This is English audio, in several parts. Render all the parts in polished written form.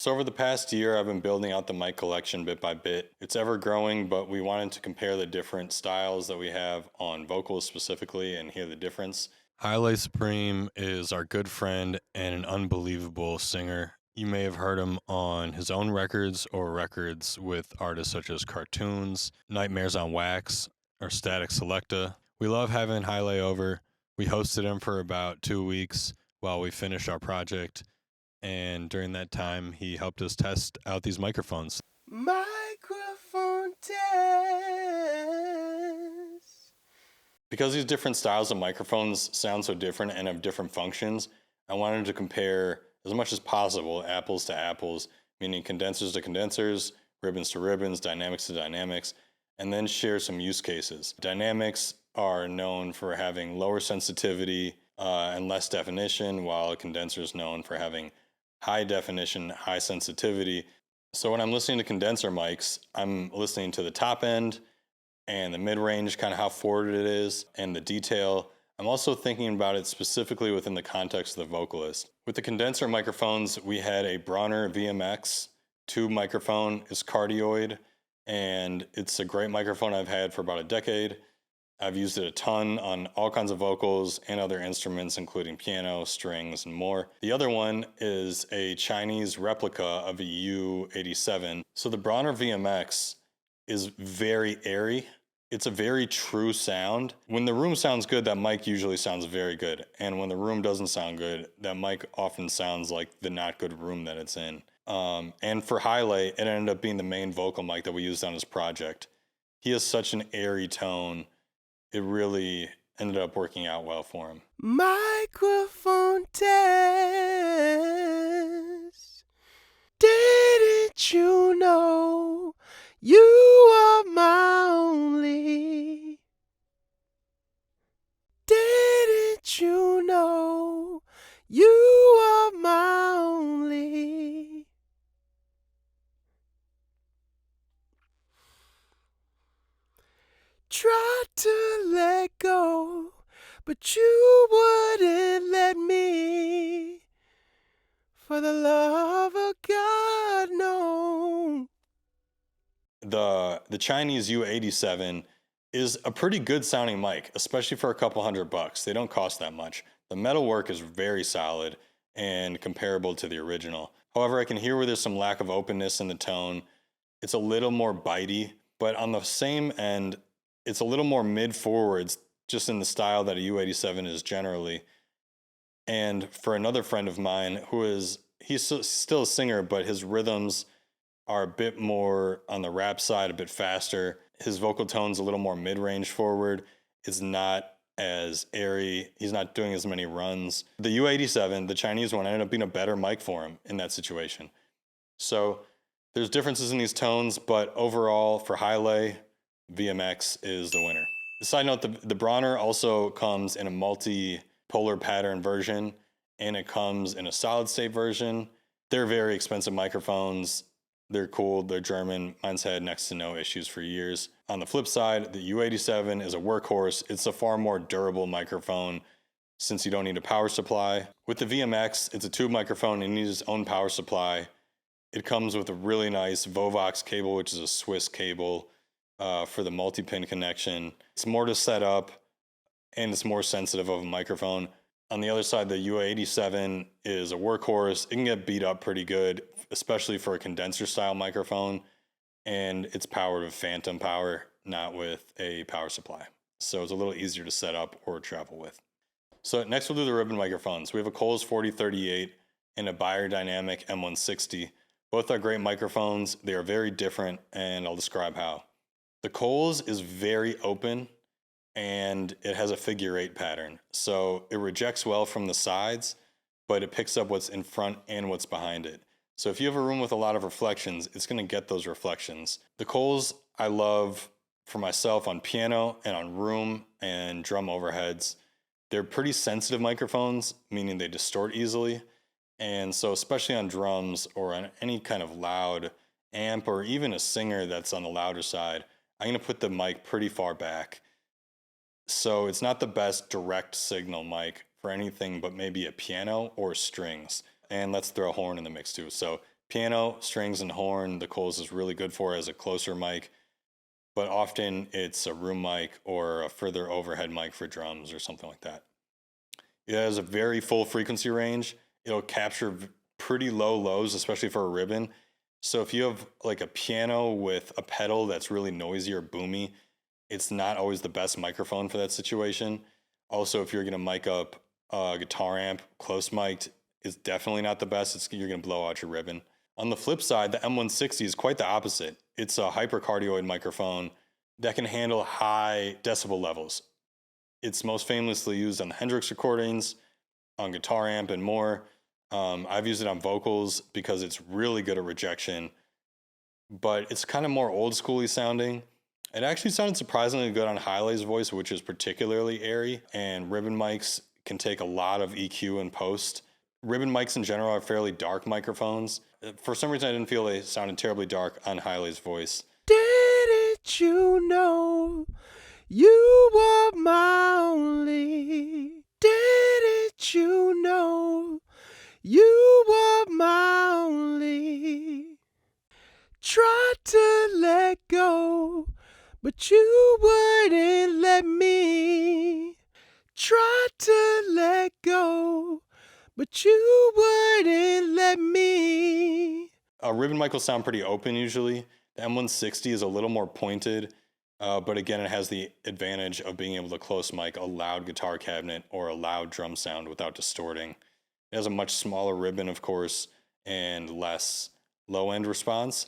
So over the past year, I've been building out the mic collection bit by bit. It's ever growing, but we wanted to compare the different styles that we have on vocals specifically and hear the difference. Haile Supreme is our good friend and an unbelievable singer. You may have heard him on his own records or records with artists such as Cartoons, Nightmares on Wax, or Static Selecta. We love having Haile over. We hosted him for about 2 weeks while we finished our project. And during that time, he helped us test out these microphones. Microphone test. Because these different styles of microphones sound so different and have different functions, I wanted to compare as much as possible apples to apples, meaning condensers to condensers, ribbons to ribbons, dynamics to dynamics, and then share some use cases. Dynamics are known for having lower sensitivity and less definition, while a condenser is known for having high definition, high sensitivity. So when I'm listening to condenser mics, I'm listening to the top end and the mid-range, kind of how forward it is, and the detail. I'm also thinking about it specifically within the context of the vocalist. With the condenser microphones, we had a Brauner VMA2 microphone. It's cardioid, and it's a great microphone I've had for about a decade. I've used it a ton on all kinds of vocals and other instruments, including piano, strings, and more. The other one is a Chinese replica of a U87. So the Brauner VMX is very airy. It's a very true sound. When the room sounds good, that mic usually sounds very good. And when the room doesn't sound good, that mic often sounds like the not good room that it's in. And for Haile, it ended up being the main vocal mic that we used on his project. He has such an airy tone. It really ended up working out well for him. Microphone test. Didn't you know you are my only? Didn't you know you are my only? Tried to let go, but you wouldn't let me. For the love of God, no. The Chinese U87 is a pretty good sounding mic, especially for a couple $100. They don't cost that much. The metalwork is very solid and comparable to the original. However, I can hear where there's some lack of openness in the tone. It's a little more bitey, but on the same end, it's a little more mid-forwards, just in the style that a U87 is generally. And for another friend of mine he's still a singer, but his rhythms are a bit more on the rap side, a bit faster. His vocal tone's a little more mid-range forward. It's not as airy. He's not doing as many runs. The U87, the Chinese one, ended up being a better mic for him in that situation. So there's differences in these tones, but overall for Haile, VMX is the winner. Side note, the Brauner also comes in a multi-polar pattern version, and it comes in a solid state version. They're very expensive microphones. They're cool, they're German. Mine's had next to no issues for years. On the flip side, the U87 is a workhorse. It's a far more durable microphone since you don't need a power supply. With the VMX, it's a tube microphone and needs its own power supply. It comes with a really nice Vovox cable, which is a Swiss cable for the multi-pin connection. It's more to set up, and it's more sensitive of a microphone. On the other side, the U87 is a workhorse. It can get beat up pretty good, especially for a condenser style microphone, and it's powered with phantom power, not with a power supply. So it's a little easier to set up or travel with. So next we'll do the ribbon microphones. We have a Coles 4038 and a Beyerdynamic M160. Both are great microphones. They are very different, and I'll describe how. The Coles is very open, and it has a figure 8 pattern. So it rejects well from the sides, but it picks up what's in front and what's behind it. So if you have a room with a lot of reflections, it's going to get those reflections. The Coles I love for myself on piano and on room and drum overheads. They're pretty sensitive microphones, meaning they distort easily. And so especially on drums or on any kind of loud amp or even a singer that's on the louder side, I'm going to put the mic pretty far back. So it's not the best direct signal mic for anything but maybe a piano or strings. And let's throw a horn in the mix too. So Piano, strings, and horn, the Coles is really good for as a closer mic, but often it's a room mic or a further overhead mic for drums or something like that. It has a very full frequency range. It'll capture pretty low lows, especially for a ribbon. So if you have like a piano with a pedal that's really noisy or boomy, it's not always the best microphone for that situation. Also, if you're going to mic up a guitar amp, close mic'd, it's definitely not the best. You're going to blow out your ribbon. On the flip side, the M160 is quite the opposite. It's a hypercardioid microphone that can handle high decibel levels. It's most famously used on the Hendrix recordings, on guitar amp, and more. I've used it on vocals because it's really good at rejection, but it's kind of more old schooly sounding. It actually sounded surprisingly good on Haile's voice, which is particularly airy, and ribbon mics can take a lot of EQ in post. Ribbon mics in general are fairly dark microphones. For some reason, I didn't feel they sounded terribly dark on Haile's voice. Didn't you know you were my only? Didn't you know you were my only? Tried to let go, but you wouldn't let me. Tried to let go, but you wouldn't let me. A ribbon mic will sound pretty open usually. The M160 is a little more pointed, but again, it has the advantage of being able to close mic a loud guitar cabinet or a loud drum sound without distorting. It has a much smaller ribbon, of course, and less low-end response.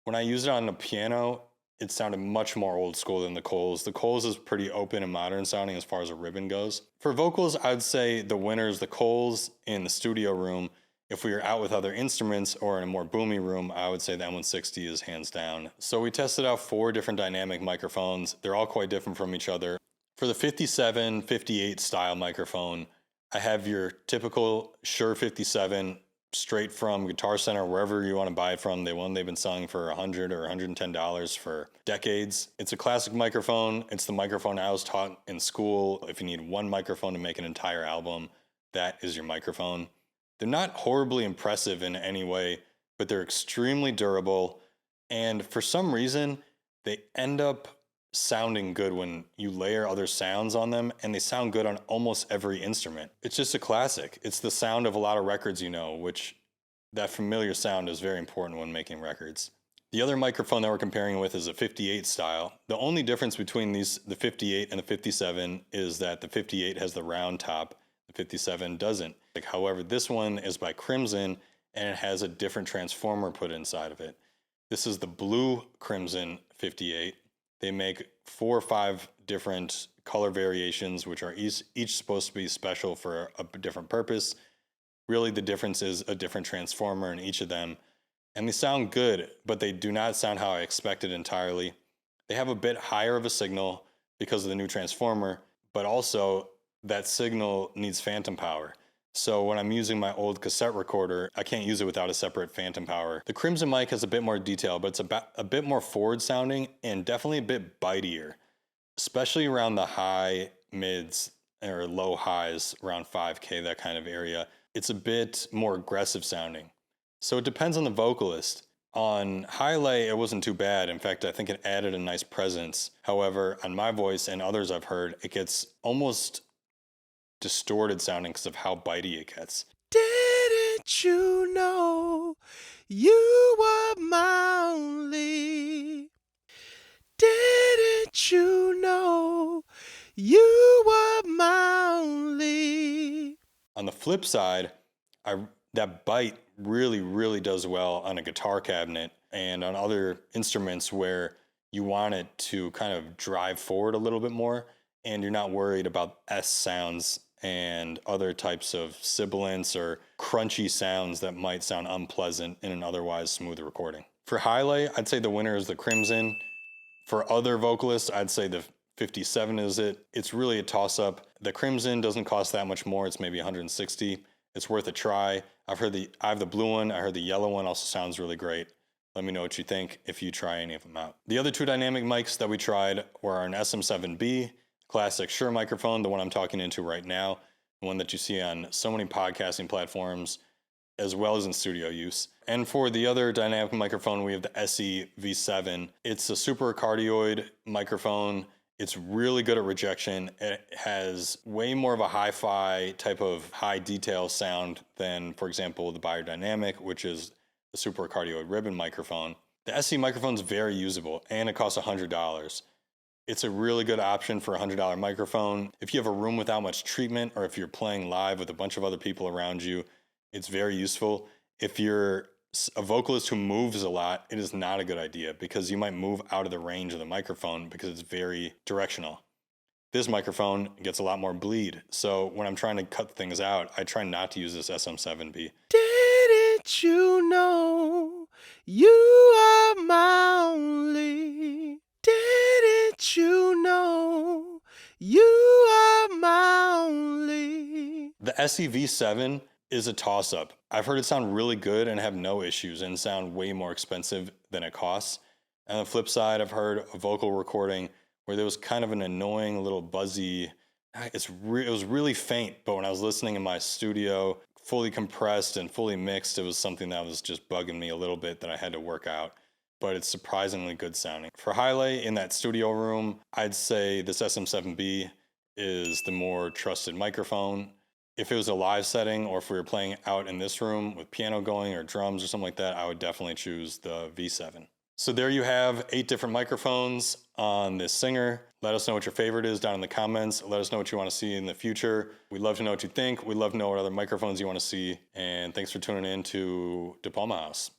When I use it on the piano, it sounded much more old school than the Coles. The Coles is pretty open and modern sounding as far as a ribbon goes. For vocals, I'd say the winner is the Coles in the studio room. If we were out with other instruments or in a more boomy room, I would say the M160 is hands down. So we tested out 4 different dynamic microphones. They're all quite different from each other. For the 57, 58 style microphone, I have your typical Shure 57 straight from Guitar Center, wherever you want to buy it from. They've been selling for $100 or $110 for decades. It's a classic microphone. It's the microphone I was taught in school. If you need one microphone to make an entire album, that is your microphone. They're not horribly impressive in any way, but they're extremely durable. And for some reason, they end up sounding good when you layer other sounds on them, and they sound good on almost every instrument. It's just a classic. It's the sound of a lot of records, which that familiar sound is very important when making records. The other microphone that we're comparing with is a 58 style. The only difference between the 58 and the 57 is that the 58 has the round top, the 57 doesn't. However, this one is by Crimson, and it has a different transformer put inside of it. This is the blue Crimson 58. They make 4 or 5 different color variations, which are each supposed to be special for a different purpose. Really, the difference is a different transformer in each of them. And they sound good, but they do not sound how I expected entirely. They have a bit higher of a signal because of the new transformer, but also that signal needs phantom power. So when I'm using my old cassette recorder, I can't use it without a separate phantom power. The Crimson mic has a bit more detail, but it's a bit more forward sounding and definitely a bit bitier, especially around the high mids or low highs, around 5K, that kind of area. It's a bit more aggressive sounding. So it depends on the vocalist. On Hailé, it wasn't too bad. In fact, I think it added a nice presence. However, on my voice and others I've heard, it gets almost distorted sounding because of how bitey it gets. Didn't you know you were my only? Didn't you know you were my only? On the flip side, that bite really, really does well on a guitar cabinet and on other instruments where you want it to kind of drive forward a little bit more, and you're not worried about S sounds and other types of sibilants or crunchy sounds that might sound unpleasant in an otherwise smooth recording. For Hailé, I'd say the winner is the Crimson. For other vocalists, I'd say the 57 is it. It's really a toss-up. The Crimson doesn't cost that much more. It's maybe $160. It's worth a try. I have the blue one. I heard the yellow one also sounds really great. Let me know what you think if you try any of them out. The other 2 dynamic mics that we tried were an SM7B, classic Shure microphone, the one I'm talking into right now, the one that you see on so many podcasting platforms. as well as in studio use. And for the other dynamic microphone, we have the SE-V7. It's a Supercardioid microphone. It's really good at rejection. It has way more of a hi-fi type of high detail sound than, for example, the Beyerdynamic, which is the Supercardioid ribbon microphone. The SE microphone is very usable, and it costs $100. It's a really good option for a $100 microphone. If you have a room without much treatment, or if you're playing live with a bunch of other people around you, it's very useful. If you're a vocalist who moves a lot, it is not a good idea because you might move out of the range of the microphone because it's very directional. This microphone gets a lot more bleed. So when I'm trying to cut things out, I try not to use this SM7B. Didn't you know you are my only? Didn't you know you are my only? The SE-V7 is a toss-up. I've heard it sound really good and have no issues and sound way more expensive than it costs. And on the flip side, I've heard a vocal recording where there was kind of an annoying little buzzy, it was really faint, but when I was listening in my studio, fully compressed and fully mixed, it was something that was just bugging me a little bit that I had to work out. But it's surprisingly good sounding. For Hailé in that studio room, I'd say this SM7B is the more trusted microphone. If it was a live setting or if we were playing out in this room with piano going or drums or something like that, I would definitely choose the V7. So there you have 8 different microphones on this Singer. Let us know what your favorite is down in the comments. Let us know what you want to see in the future. We'd love to know what you think. We'd love to know what other microphones you want to see. And thanks for tuning in to Diploma House.